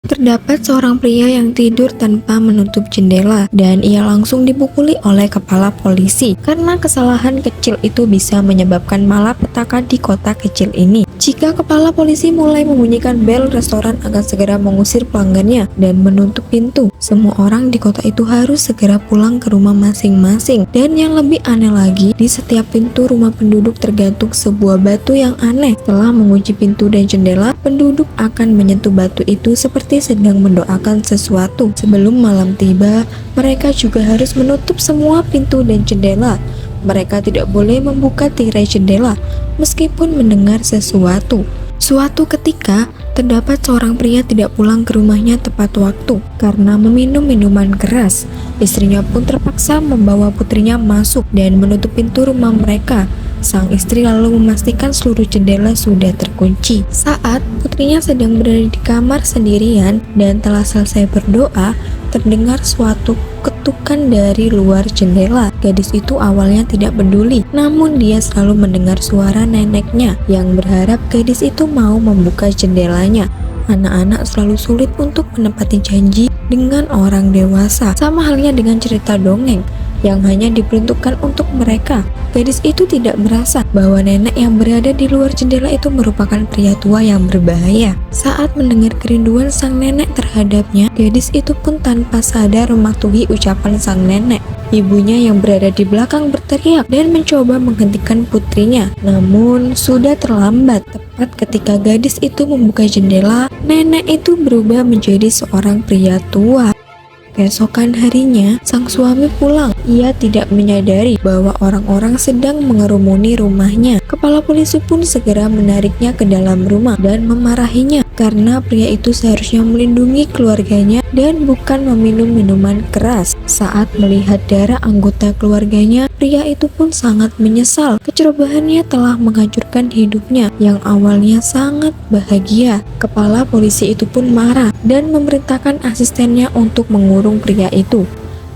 Terdapat seorang pria yang tidur tanpa menutup jendela dan ia langsung dipukuli oleh kepala polisi karena kesalahan kecil itu bisa menyebabkan malapetaka di kota kecil ini. Jika kepala polisi mulai membunyikan bel, restoran akan segera mengusir pelanggannya dan menutup pintu. Semua orang di kota itu harus segera pulang ke rumah masing-masing. Dan yang lebih aneh lagi, di setiap pintu rumah penduduk tergantung sebuah batu yang aneh. Setelah mengunci pintu dan jendela, penduduk akan menyentuh batu itu seperti sedang mendoakan sesuatu. Sebelum malam tiba, mereka juga harus menutup semua pintu dan jendela. Mereka tidak boleh membuka tirai jendela meskipun mendengar sesuatu. Suatu ketika, terdapat seorang pria tidak pulang ke rumahnya tepat waktu karena meminum minuman keras. Istrinya pun terpaksa membawa putrinya masuk dan menutup pintu rumah mereka. Sang istri lalu memastikan seluruh jendela sudah terkunci. Saat putrinya sedang berada di kamar sendirian dan telah selesai berdoa, terdengar suatu ketukan dari luar jendela. Gadis itu awalnya tidak peduli, namun dia selalu mendengar suara neneknya yang berharap gadis itu mau membuka jendelanya. Anak-anak selalu sulit untuk menepati janji dengan orang dewasa, sama halnya dengan cerita dongeng yang hanya diperuntukkan untuk mereka. Gadis itu tidak merasa bahwa nenek yang berada di luar jendela itu merupakan pria tua yang berbahaya. Saat mendengar kerinduan sang nenek terhadapnya, gadis itu pun tanpa sadar mematuhi ucapan sang nenek. Ibunya yang berada di belakang berteriak dan mencoba menghentikan putrinya, namun sudah terlambat. Tepat ketika gadis itu membuka jendela, nenek itu berubah menjadi seorang pria tua. Keesokan harinya, sang suami pulang. Ia tidak menyadari bahwa orang-orang sedang mengerumuni rumahnya. Kepala polisi pun segera menariknya ke dalam rumah dan memarahinya karena pria itu seharusnya melindungi keluarganya dan bukan meminum minuman keras. Saat melihat darah anggota keluarganya, pria itu pun sangat menyesal. Kecerobohannya telah menghancurkan hidupnya yang awalnya sangat bahagia. Kepala polisi itu pun marah dan memerintahkan asistennya untuk mengurung pria itu.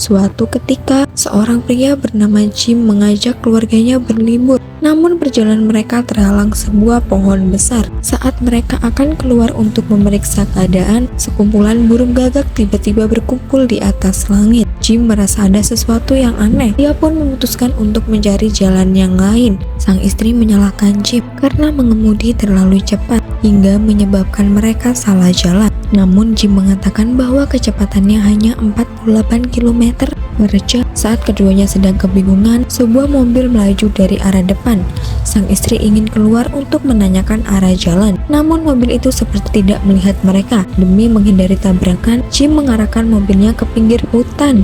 Suatu ketika, seorang pria bernama Jim mengajak keluarganya berlibur. Namun perjalanan mereka terhalang sebuah pohon besar. Saat mereka akan keluar untuk memeriksa keadaan, sekumpulan burung gagak tiba-tiba berkumpul di atas langit. Jim merasa ada sesuatu yang aneh. Dia pun memutuskan untuk mencari jalan yang lain. Sang istri menyalahkan Jim karena mengemudi terlalu cepat hingga menyebabkan mereka salah jalan. Namun Jim mengatakan bahwa kecepatannya hanya 48 km per jam. Saat keduanya sedang kebingungan, sebuah mobil melaju dari arah depan. Sang istri ingin keluar untuk menanyakan arah jalan, namun mobil itu seperti tidak melihat mereka. Demi menghindari tabrakan, Jim mengarahkan mobilnya ke pinggir hutan.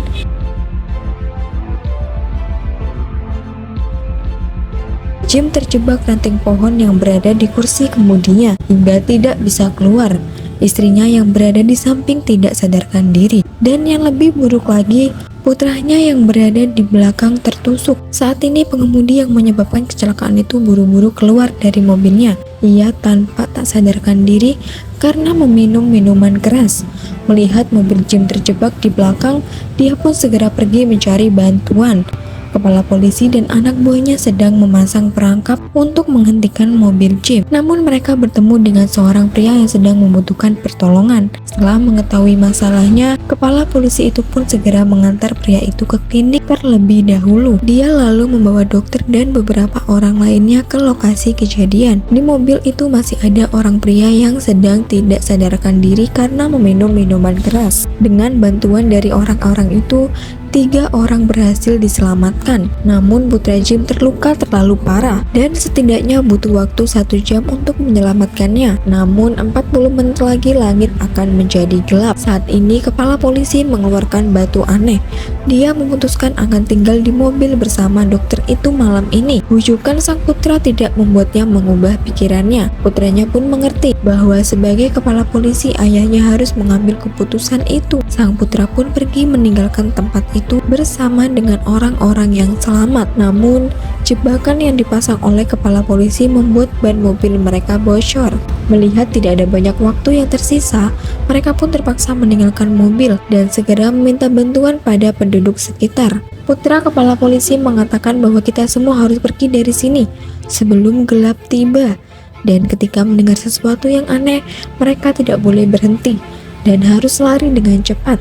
Jim terjebak ranting pohon yang berada di kursi kemudinya hingga tidak bisa keluar. Istrinya yang berada di samping tidak sadarkan diri, dan yang lebih buruk lagi, putranya yang berada di belakang tertusuk. Saat ini pengemudi yang menyebabkan kecelakaan itu buru-buru keluar dari mobilnya. Ia tanpa tak sadarkan diri karena meminum minuman keras. Melihat mobil Jim terjebak di belakang, dia pun segera pergi mencari bantuan. Kepala polisi dan anak buahnya sedang memasang perangkap untuk menghentikan mobil Jim. Namun mereka bertemu dengan seorang pria yang sedang membutuhkan pertolongan. Setelah mengetahui masalahnya, kepala polisi itu pun segera mengantar pria itu ke klinik terlebih dahulu. Dia lalu membawa dokter dan beberapa orang lainnya ke lokasi kejadian. Di mobil itu masih ada orang pria yang sedang tidak sadarkan diri karena meminum minuman keras. Dengan bantuan dari orang-orang itu, 3 orang berhasil diselamatkan. Namun putra Jim terluka terlalu parah dan setidaknya butuh waktu 1 jam untuk menyelamatkannya. Namun 40 menit lagi langit akan menjadi gelap. Saat ini kepala polisi mengeluarkan batu aneh. Dia memutuskan akan tinggal di mobil bersama dokter itu malam ini. Bujukan sang putra tidak membuatnya mengubah pikirannya. Putranya pun mengerti bahwa sebagai kepala polisi ayahnya harus mengambil keputusan itu. Sang putra pun pergi meninggalkan tempat itu bersama dengan orang-orang yang selamat. Namun, jebakan yang dipasang oleh kepala polisi membuat ban mobil mereka bocor. Melihat tidak ada banyak waktu yang tersisa, mereka pun terpaksa meninggalkan mobil dan segera meminta bantuan pada penduduk sekitar. Putra kepala polisi mengatakan bahwa kita semua harus pergi dari sini sebelum gelap tiba. Dan ketika mendengar sesuatu yang aneh, mereka tidak boleh berhenti. dan harus lari dengan cepat.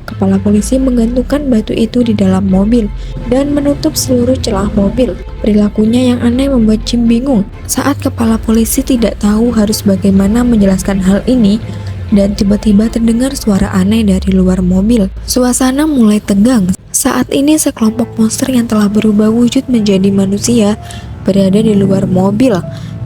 Kepala polisi menggantungkan batu itu di dalam mobil dan menutup seluruh celah mobil. Perilakunya yang aneh membuat Jim bingung saat kepala polisi tidak tahu harus bagaimana menjelaskan hal ini, dan tiba-tiba terdengar suara aneh dari luar mobil. Suasana mulai tegang. Saat ini sekelompok monster yang telah berubah wujud menjadi manusia berada di luar mobil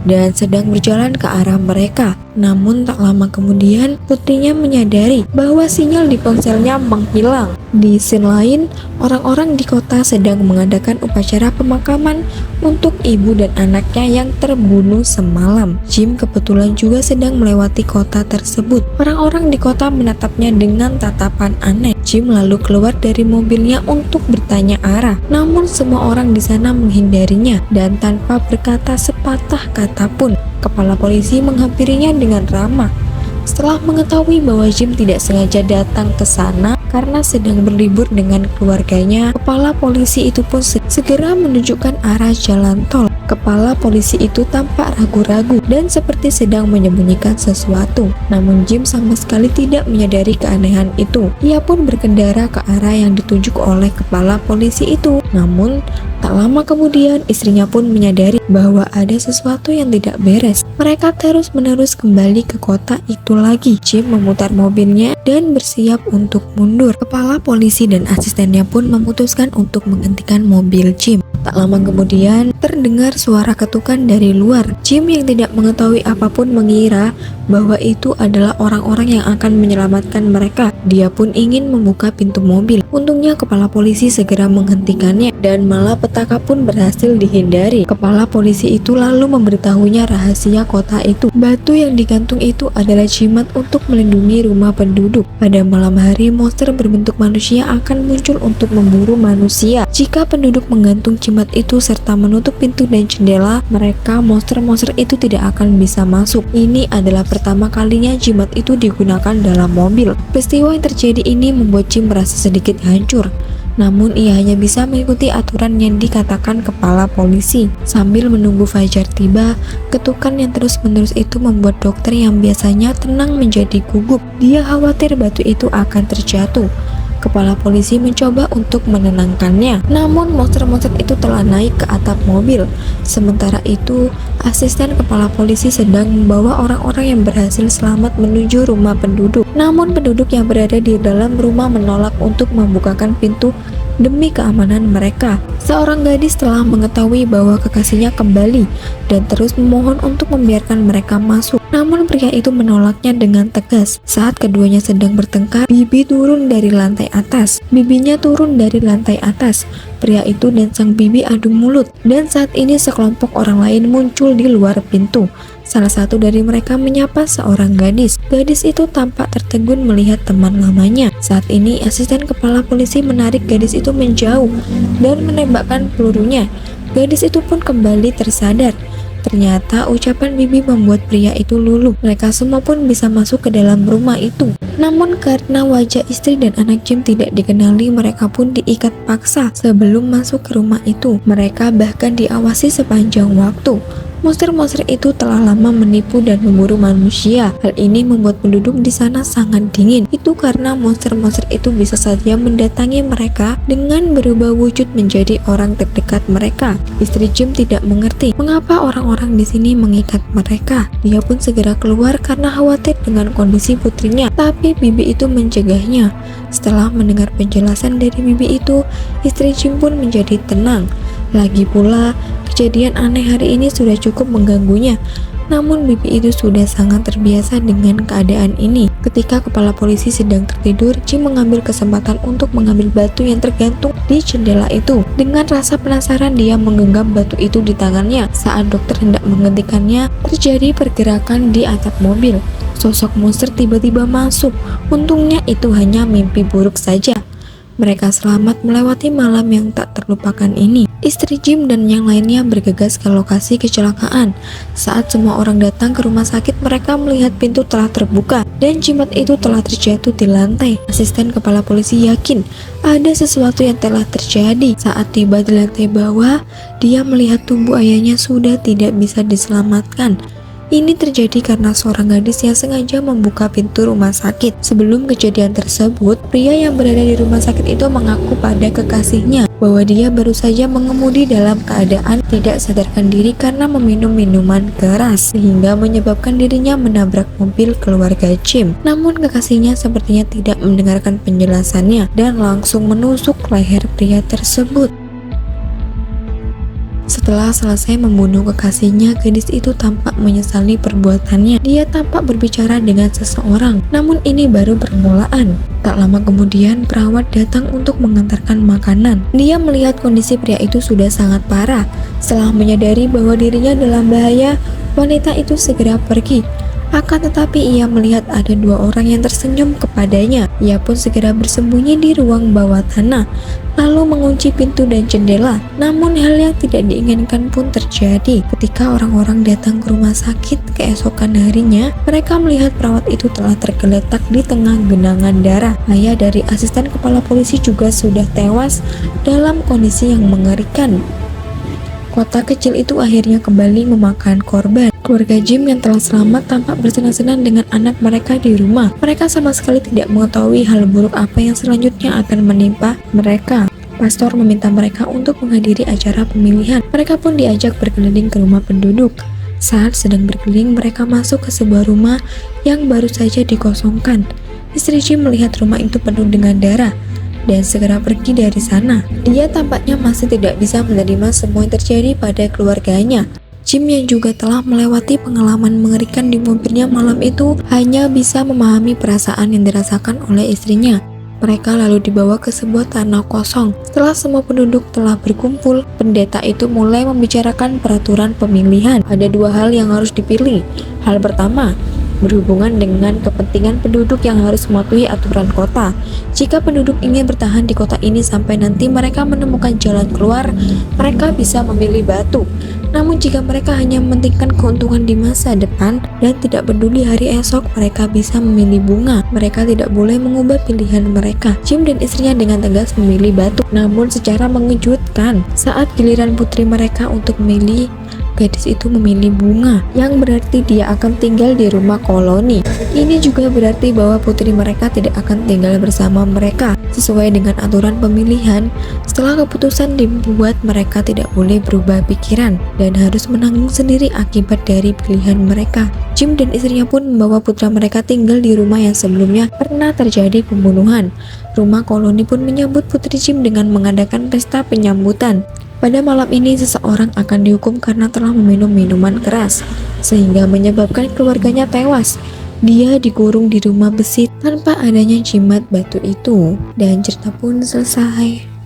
dan sedang berjalan ke arah mereka. Namun tak lama kemudian putrinya menyadari bahwa sinyal di ponselnya menghilang. Di scene lain, orang-orang di kota sedang mengadakan upacara pemakaman untuk ibu dan anaknya yang terbunuh semalam. Jim kebetulan juga sedang melewati kota tersebut. Orang-orang di kota menatapnya dengan tatapan aneh. Jim lalu keluar dari mobilnya untuk bertanya arah. Namun semua orang di sana menghindarinya dan tanpa berkata sepatah kata pun, kepala polisi menghampirinya dengan ramah. Setelah mengetahui bahwa Jim tidak sengaja datang ke sana karena sedang berlibur dengan keluarganya, kepala polisi itu pun segera menunjukkan arah jalan tol. Kepala polisi itu tampak ragu-ragu dan seperti sedang menyembunyikan sesuatu. Namun Jim sama sekali tidak menyadari keanehan itu. Ia pun berkendara ke arah yang ditunjuk oleh kepala polisi itu. Namun tak lama kemudian istrinya pun menyadari bahwa ada sesuatu yang tidak beres. Mereka terus-menerus kembali ke kota itu lagi. Jim memutar mobilnya dan bersiap untuk mundur. Kepala polisi dan asistennya pun memutuskan untuk menghentikan mobil Jim. Tak lama kemudian terdengar suara ketukan dari luar. Jim yang tidak mengetahui apapun mengira bahwa itu adalah orang-orang yang akan menyelamatkan mereka. Dia pun ingin membuka pintu mobil. Untungnya kepala polisi segera menghentikannya dan malapetaka pun berhasil dihindari. Kepala polisi itu lalu memberitahunya rahasia kota itu. Batu yang digantung itu adalah jimat untuk melindungi rumah penduduk. Pada malam hari, monster berbentuk manusia akan muncul untuk memburu manusia. Jika penduduk menggantung jimat itu serta menutup pintu dan jendela, mereka monster-monster itu tidak akan bisa masuk. Ini adalah pertama kalinya jimat itu digunakan dalam mobil. Peristiwa yang terjadi ini membuat Jim merasa sedikit hancur. Namun ia hanya bisa mengikuti aturan yang dikatakan kepala polisi. Sambil menunggu fajar tiba, ketukan yang terus-menerus itu membuat dokter yang biasanya tenang menjadi gugup. Dia khawatir batu itu akan terjatuh. Kepala polisi mencoba untuk menenangkannya, namun monster-monster itu telah naik ke atap mobil. Sementara itu, asisten kepala polisi sedang membawa orang-orang yang berhasil selamat menuju rumah penduduk. Namun penduduk yang berada di dalam rumah menolak untuk membukakan pintu demi keamanan mereka. Seorang gadis telah mengetahui bahwa kekasihnya kembali dan terus memohon untuk membiarkan mereka masuk. Namun pria itu menolaknya dengan tegas. Saat keduanya sedang bertengkar, Bibi turun dari lantai atas. Bibinya turun dari lantai atas. Pria itu dan sang bibi adu mulut, dan saat ini sekelompok orang lain muncul di luar pintu. Salah satu dari mereka menyapa seorang gadis. Gadis itu tampak tertegun melihat teman lamanya. Saat ini asisten kepala polisi menarik gadis itu menjauh dan menembakkan pelurunya. Gadis itu pun kembali tersadar. Ternyata ucapan bibi membuat pria itu luluh. Mereka semua pun bisa masuk ke dalam rumah itu. Namun karena wajah istri dan anak Jim tidak dikenali, mereka pun diikat paksa sebelum masuk ke rumah itu. Mereka bahkan diawasi sepanjang waktu. Monster-monster itu telah lama menipu dan memburu manusia. Hal ini membuat penduduk di sana sangat dingin. Itu karena monster-monster itu bisa saja mendatangi mereka dengan berubah wujud menjadi orang terdekat mereka. Istri Jim tidak mengerti mengapa orang-orang di sini mengikat mereka. Dia pun segera keluar karena khawatir dengan kondisi putrinya, tapi bibi itu mencegahnya. Setelah mendengar penjelasan dari bibi itu, istri Jim pun menjadi tenang. Lagi pula, kejadian aneh hari ini sudah cukup mengganggunya. Namun bibi itu sudah sangat terbiasa dengan keadaan ini. Ketika kepala polisi sedang tertidur, Jim mengambil kesempatan untuk mengambil batu yang tergantung di jendela itu. Dengan rasa penasaran, dia menggenggam batu itu di tangannya. Saat dokter hendak menghentikannya, terjadi pergerakan di atap mobil. Sosok monster tiba-tiba masuk. Untungnya itu hanya mimpi buruk saja. Mereka selamat melewati malam yang tak terlupakan ini. Istri Jim dan yang lainnya bergegas ke lokasi kecelakaan. Saat semua orang datang ke rumah sakit, mereka melihat pintu telah terbuka dan jimat itu telah terjatuh di lantai. Asisten kepala polisi yakin ada sesuatu yang telah terjadi. Saat tiba di lantai bawah, dia melihat tubuh ayahnya sudah tidak bisa diselamatkan. Ini terjadi karena seorang gadis yang sengaja membuka pintu rumah sakit. Sebelum kejadian tersebut, pria yang berada di rumah sakit itu mengaku pada kekasihnya bahwa dia baru saja mengemudi dalam keadaan tidak sadarkan diri karena meminum minuman keras, sehingga menyebabkan dirinya menabrak mobil keluarga Jim. Namun kekasihnya sepertinya tidak mendengarkan penjelasannya dan langsung menusuk leher pria tersebut. Setelah selesai membunuh kekasihnya, gadis itu tampak menyesali perbuatannya. Dia tampak berbicara dengan seseorang, namun ini baru permulaan. Tak lama kemudian, perawat datang untuk mengantarkan makanan. Dia melihat kondisi pria itu sudah sangat parah. Setelah menyadari bahwa dirinya dalam bahaya, wanita itu segera pergi. Akan tetapi ia melihat ada dua orang yang tersenyum kepadanya. Ia pun segera bersembunyi di ruang bawah tanah, lalu mengunci pintu dan jendela. Namun hal yang tidak diinginkan pun terjadi. Ketika orang-orang datang ke rumah sakit keesokan harinya, mereka melihat perawat itu telah tergeletak di tengah genangan darah. Ayah dari asisten kepala polisi juga sudah tewas dalam kondisi yang mengerikan. Kota kecil itu akhirnya kembali memakan korban. Keluarga Jim yang telah selamat tampak bersenang-senang dengan anak mereka di rumah. Mereka sama sekali tidak mengetahui hal buruk apa yang selanjutnya akan menimpa mereka. Pastor meminta mereka untuk menghadiri acara pemilihan. Mereka pun diajak berkeliling ke rumah penduduk. Saat sedang berkeliling, mereka masuk ke sebuah rumah yang baru saja dikosongkan. Istri Jim melihat rumah itu penuh dengan darah dan segera pergi dari sana. Dia tampaknya masih tidak bisa menerima semua yang terjadi pada keluarganya. Jim yang juga telah melewati pengalaman mengerikan di mobilnya malam itu hanya bisa memahami perasaan yang dirasakan oleh istrinya. Mereka lalu dibawa ke sebuah tanah kosong. Setelah semua penduduk telah berkumpul, pendeta itu mulai membicarakan peraturan pemilihan. Ada dua hal yang harus dipilih. Hal pertama, berhubungan dengan kepentingan penduduk yang harus mematuhi aturan kota. Jika penduduk ingin bertahan di kota ini sampai nanti mereka menemukan jalan keluar, mereka bisa memilih batu. Namun jika mereka hanya mementingkan keuntungan di masa depan dan tidak peduli hari esok, mereka bisa memilih bunga. Mereka tidak boleh mengubah pilihan mereka. Jim dan istrinya dengan tegas memilih batu. Namun secara mengejutkan, saat giliran putri mereka untuk memilih, gadis itu memilih bunga, yang berarti dia akan tinggal di rumah koloni. Ini juga berarti bahwa putri mereka tidak akan tinggal bersama mereka. Sesuai dengan aturan pemilihan, setelah keputusan dibuat, mereka tidak boleh berubah pikiran dan harus menanggung sendiri akibat dari pilihan mereka. Jim dan istrinya pun membawa putra mereka tinggal di rumah yang sebelumnya pernah terjadi pembunuhan. Rumah koloni pun menyambut putri Jim dengan mengadakan pesta penyambutan. Pada malam ini, seseorang akan dihukum karena telah meminum minuman keras, sehingga menyebabkan keluarganya tewas. Dia dikurung di rumah besi tanpa adanya jimat batu itu, dan cerita pun selesai.